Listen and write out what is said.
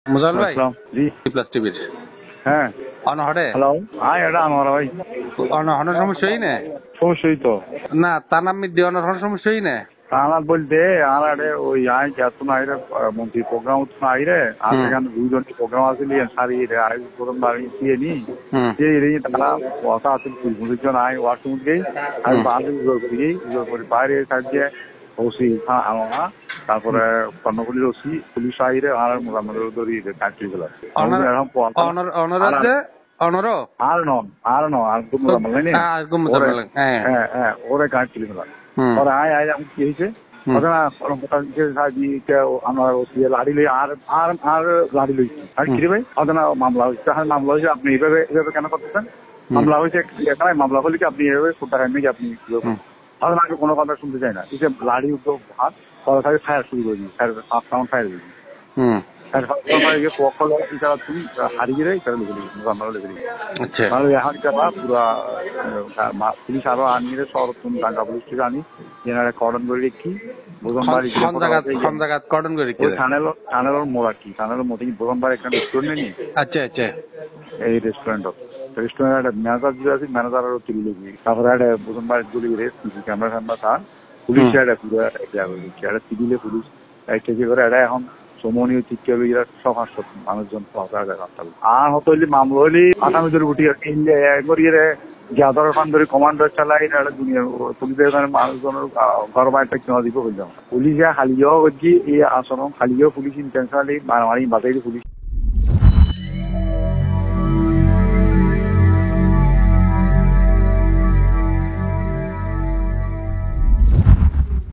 মুজাল ভাই G plus টিভির হ্যাঁ অনহরে হ্যালো হ্যাঁ এটা আমার ভাই অনহনের সমস্যাই না সমস্যাই তো না তার নাম দিয়ে অনহনের সমস্যাই না তারা বলতে আরে ওই আই এত না আইরে মন্ত্রী প্রোগ্রাম না আইরে আর সেখানে দুইজন প্রোগ্রাম আসলে সারি আই প্রথম বাড়ি দিয়ে নি যে তারা কথা আছে দুইজন আই ওয়াশরুম গেই আর বাজে জোর করে বাইরে সাজিয়ে ওসি আনা তারপরে কর্ণকুলির ওসি পুলিশ আইরে আর মোটামুটি ধরি কাটতে গেল অনরাজ্যে অনরো আর ওরে কাটতে গেল ওরা আয় আয় আমি কি হয়েছে আমার লাড়ি লই আর লাড়ি লইছি আর কি রে ভাই ওদের মামলা হয়েছে মামলা হয়েছে আপনি এইভাবে এইভাবে কেন করতেছেন মামলা হয়েছে এখানে মামলা হলে কি আপনি এভাবে কোথায় নিয়ে আপনি আগে কোনো কথা শুনতে চাই না এই যে লাড়ি উঠো হাত পরে থাকে ফায়ার শুরু করে দিই ফার্স্ট রাউন্ড ফায়ার করে দিই পুলিশ আরো আনিয়ে সরতুন টাঙ্গা পুলিশ থেকে আনি যেনারা কর্ডন করে রেখি থানেলের মোড়া কি থানেলের মধ্যে কি বোধনবাড়ি একটা রেস্টুরেন্ট নেই আচ্ছা আচ্ছা এই রেস্টুরেন্টত রেস্টুরেন্ট একটা ম্যানেজার যদি আছে ম্যানেজার আরো তুলি লেগে তারপরে একটা বোধনবাড়ি তুলি রেস ক্যামেরা ফ্যামেরা থাক পুলিশ একটা পুরো একটা সিভিলে পুলিশ একটা যে করে এটা এখন সমনীয় চিকিৎসা এরা সব হাসপাতাল মানুষজন আর হতো হইলে মামলা হইলে আসামিদের উঠি করিয়ে যাদর ফান্দরি কমান্ডার চালাই দুনিয়া পুলিশের মানুষজনের ঘর বাইরটা কিনা দিব হইলাম পুলিশে হালিয়াও করছি এই আচরণ হালিয়াও পুলিশ ইন্টেনশনালি মারামারি বাজাইলে পুলিশ